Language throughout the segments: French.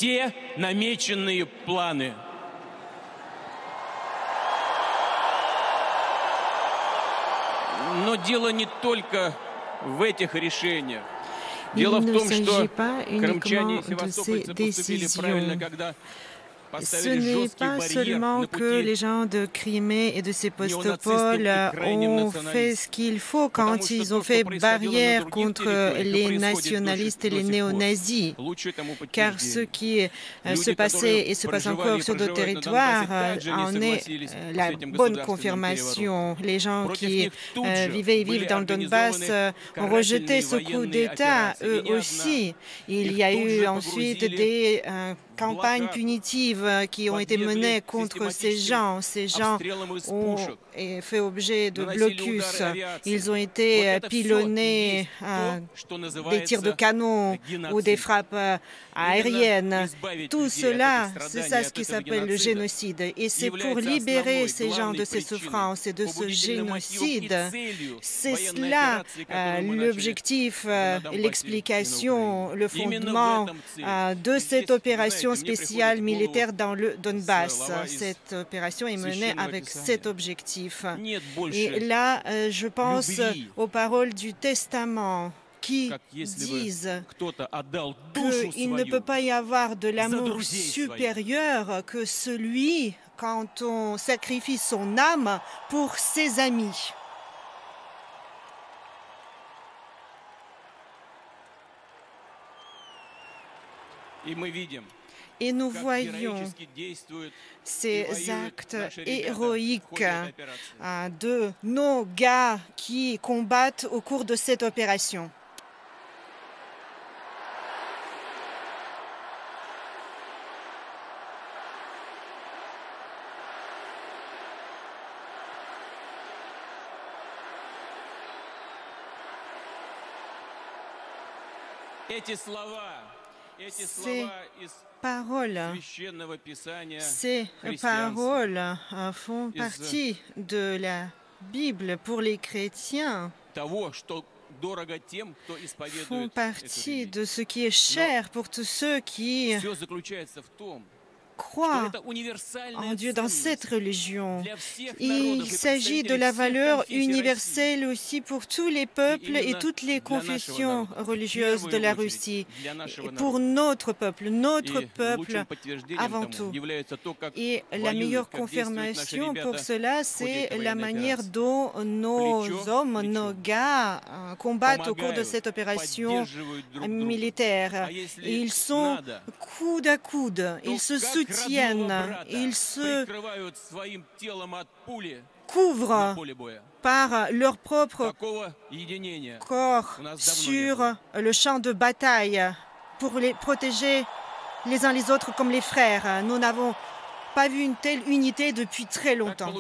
все намеченные планы. Но дело не только в этих решениях. Дело в том, что крымчане и севастопольцы поступили правильно, когда Ce n'est pas seulement que les gens de Crimée et de Sébastopol ont fait ce qu'il faut quand ils ont fait barrière contre les nationalistes et les néo-nazis, car ce qui se passait et se passe encore sur d'autres territoires en est la bonne confirmation. Les gens qui vivaient et vivent dans le Donbass ont rejeté ce coup d'État, eux aussi. Il y a eu ensuite des campagnes punitives qui ont été menées contre ces gens. Ces gens ont fait objet de blocus. Ils ont été pilonnés des tirs de canon ou des frappes aériennes. Tout cela, c'est ça ce qui s'appelle le génocide. Et c'est pour libérer ces gens de ces souffrances et de ce génocide. C'est cela l'objectif, l'explication, le fondement de cette opération spéciale militaire dans le Donbass. Cette opération est menée avec cet objectif. Et là, je pense aux paroles du Testament qui disent qu'il ne peut pas y avoir de l'amour supérieur que celui quand on sacrifie son âme pour ses amis. Et nous voyons ces actes héroïques de nos gars qui combattent au cours de cette opération. Ces paroles font partie de la Bible pour les chrétiens, font partie de ce qui est cher pour tous ceux qui croient en Dieu dans cette religion. Il s'agit de la valeur universelle aussi pour tous les peuples et toutes les confessions religieuses de la Russie, pour notre peuple avant tout. Et la meilleure confirmation pour cela, c'est la manière dont nos hommes, nos gars combattent au cours de cette opération militaire. Ils sont coude à coude, ils se soutiennent, ils se couvrent par leur propre corps sur le champ de bataille pour les protéger les uns les autres comme les frères. Nous n'avons pas vu une telle unité depuis très longtemps.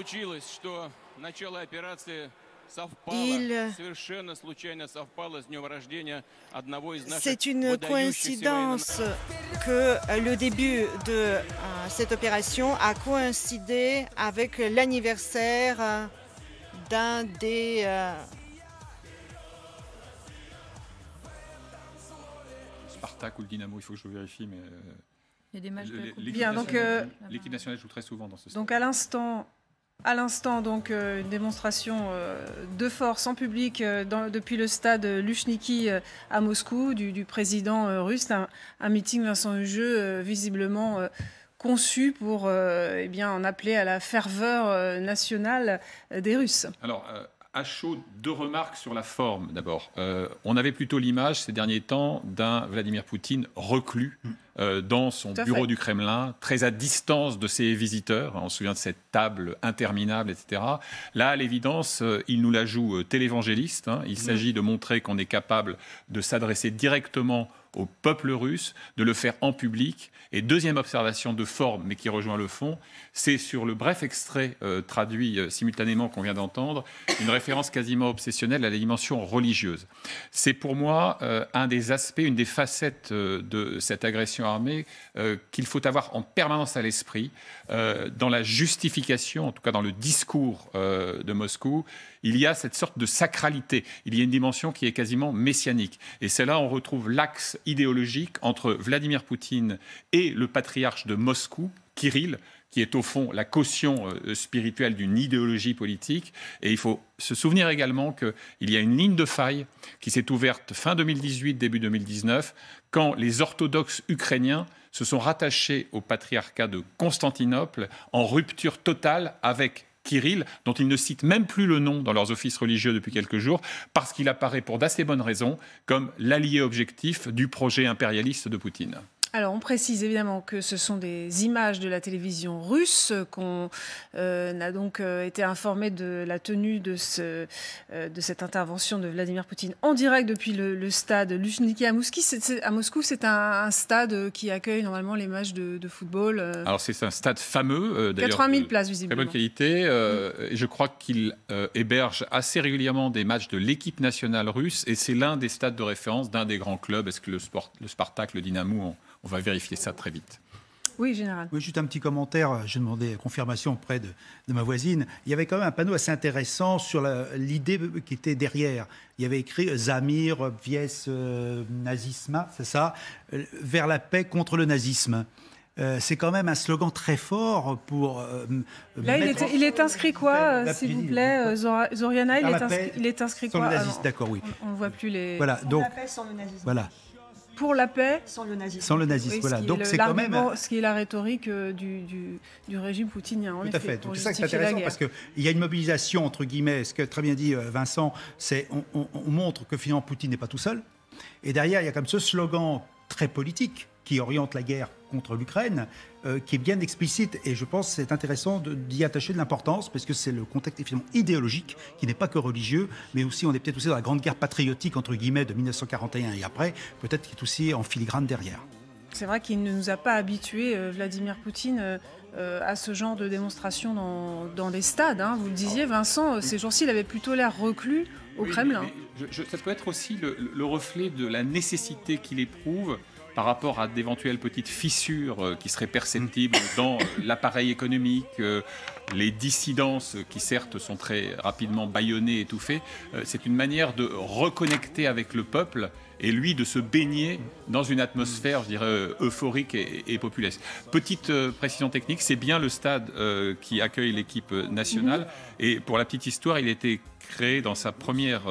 C'est une coïncidence que le début de cette opération a coïncidé avec l'anniversaire d'un des Spartak ou le Dynamo, il faut que je vérifie, mais il y a des matchs de la Coupe. Bien, donc l'équipe nationale joue très souvent dans ce stade. Donc à l'instant, donc une démonstration de force en public depuis le stade Lushniki à Moscou du président russe, un meeting Vincent Hugeux visiblement conçu pour en appeler à la ferveur nationale des Russes. Alors, à chaud, deux remarques sur la forme d'abord. On avait plutôt l'image ces derniers temps d'un Vladimir Poutine reclus dans son bureau du Kremlin, très à distance de ses visiteurs. On se souvient de cette table interminable, etc. Là, à l'évidence, il nous la joue télévangéliste. Il s'agit de montrer qu'on est capable de s'adresser directement au peuple russe, de le faire en public. Et deuxième observation de forme, mais qui rejoint le fond, c'est sur le bref extrait traduit simultanément qu'on vient d'entendre, une référence quasiment obsessionnelle à la dimension religieuse. C'est pour moi un des aspects, une des facettes de cette agression armée qu'il faut avoir en permanence à l'esprit dans la justification, en tout cas dans le discours de Moscou. Il y a cette sorte de sacralité, il y a une dimension qui est quasiment messianique. Et c'est là on retrouve l'axe idéologique entre Vladimir Poutine et le patriarche de Moscou, Kirill, qui est au fond la caution spirituelle d'une idéologie politique. Et il faut se souvenir également qu'il y a une ligne de faille qui s'est ouverte fin 2018, début 2019, quand les orthodoxes ukrainiens se sont rattachés au patriarcat de Constantinople en rupture totale avec Kirill, dont ils ne citent même plus le nom dans leurs offices religieux depuis quelques jours, parce qu'il apparaît pour d'assez bonnes raisons comme l'allié objectif du projet impérialiste de Poutine. Alors, on précise évidemment que ce sont des images de la télévision russe, qu'on a donc été informé de la tenue de cette intervention de Vladimir Poutine en direct depuis le stade Lushniki à Moscou. C'est un stade qui accueille normalement les matchs de football. Alors, c'est un stade fameux, d'ailleurs. 80 000 places, visiblement. Très bonne qualité. Et je crois qu'il héberge assez régulièrement des matchs de l'équipe nationale russe. Et c'est l'un des stades de référence d'un des grands clubs. Est-ce que le Spartak, le Dynamo, on va vérifier ça très vite. Oui, général. Oui, juste un petit commentaire. Je demandais confirmation auprès de ma voisine. Il y avait quand même un panneau assez intéressant sur l'idée qui était derrière. Il y avait écrit « Zamir, Vies, nazisme », c'est ça, vers la paix contre le nazisme. C'est quand même un slogan très fort pour... Là, il est inscrit quoi, s'il vous plaît, Zoriana, il est inscrit quoi? Sans le nazisme, d'accord, oui. On ne voit plus les... Voilà, donc... La paix sans le nazisme. Voilà. Pour la paix sans le nazisme. Sans le nazisme, oui, voilà. Donc c'est quand même ce qui est la rhétorique du régime poutinien. Tout à fait. Donc c'est ça qui est intéressant parce qu'il y a une mobilisation entre guillemets. Ce que très bien dit Vincent, c'est on montre que finalement Poutine n'est pas tout seul. Et derrière, il y a comme ce slogan très politique qui oriente la guerre contre l'Ukraine, qui est bien explicite. Et je pense que c'est intéressant d'y attacher de l'importance, parce que c'est le contexte évidemment idéologique, qui n'est pas que religieux, mais aussi, on est peut-être aussi dans la grande guerre patriotique, entre guillemets, de 1941 et après, peut-être qui est aussi en filigrane derrière. C'est vrai qu'il ne nous a pas habitués, Vladimir Poutine, à ce genre de démonstration dans les stades. Hein. Vous le disiez, Vincent, ces jours-ci, il avait plutôt l'air reclus au Kremlin. Ça peut être aussi le reflet de la nécessité qu'il éprouve par rapport à d'éventuelles petites fissures qui seraient perceptibles dans l'appareil économique, les dissidences qui certes sont très rapidement bâillonnées, étouffées. C'est une manière de reconnecter avec le peuple et lui de se baigner dans une atmosphère, je dirais, euphorique et populaire. Petite précision technique, c'est bien le stade qui accueille l'équipe nationale. Et pour la petite histoire, il a été créé dans sa première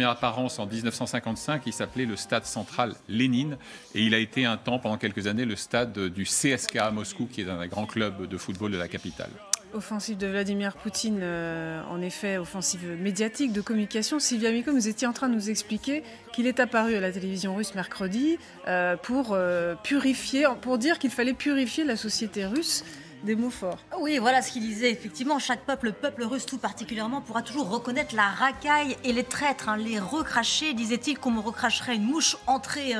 apparence en 1955, il s'appelait le Stade central Lénine et il a été un temps, pendant quelques années, le stade du CSKA Moscou, qui est un grand club de football de la capitale. Offensive de Vladimir Poutine, en effet, offensive médiatique, de communication. Sylvia Micco, vous étiez en train de nous expliquer qu'il est apparu à la télévision russe mercredi pour dire qu'il fallait purifier la société russe. Des mots forts. Oui, voilà ce qu'il disait. Effectivement, chaque peuple, le peuple russe tout particulièrement, pourra toujours reconnaître la racaille et les traîtres, les recrachés, disait-il, qu'on me recracherait une mouche entrée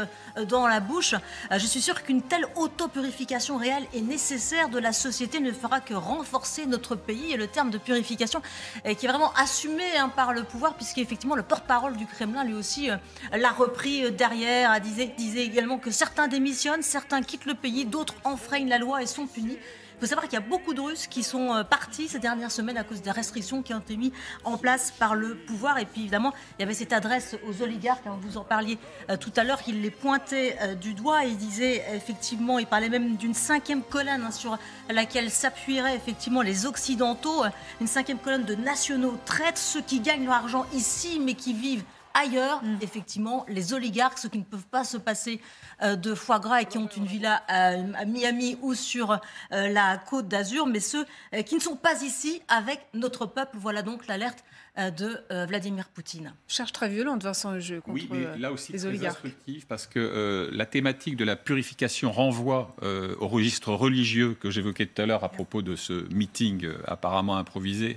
dans la bouche. Je suis sûr qu'une telle autopurification réelle et nécessaire de la société ne fera que renforcer notre pays. Et le terme de purification qui est vraiment assumé par le pouvoir, puisqu'effectivement le porte-parole du Kremlin, lui aussi, l'a repris derrière, disait également que certains démissionnent, certains quittent le pays, d'autres enfreignent la loi et sont punis. Il faut savoir qu'il y a beaucoup de Russes qui sont partis ces dernières semaines à cause des restrictions qui ont été mises en place par le pouvoir. Et puis évidemment, il y avait cette adresse aux oligarques, vous en parliez tout à l'heure, qu'il les pointait du doigt. Il disait effectivement, il parlait même d'une 5e colonne sur laquelle s'appuieraient effectivement les Occidentaux, une 5e colonne de nationaux traîtres, ceux qui gagnent leur argent ici mais qui vivent ailleurs, effectivement, les oligarques, ceux qui ne peuvent pas se passer de foie gras et qui ont une villa à Miami ou sur la Côte d'Azur, mais ceux qui ne sont pas ici avec notre peuple. Voilà donc l'alerte de Vladimir Poutine. Charge très violente, Vincent Hegeux, contre oui, mais là aussi, les oligarques. Très instructif, parce que la thématique de la purification renvoie au registre religieux que j'évoquais tout à l'heure à propos de ce meeting apparemment improvisé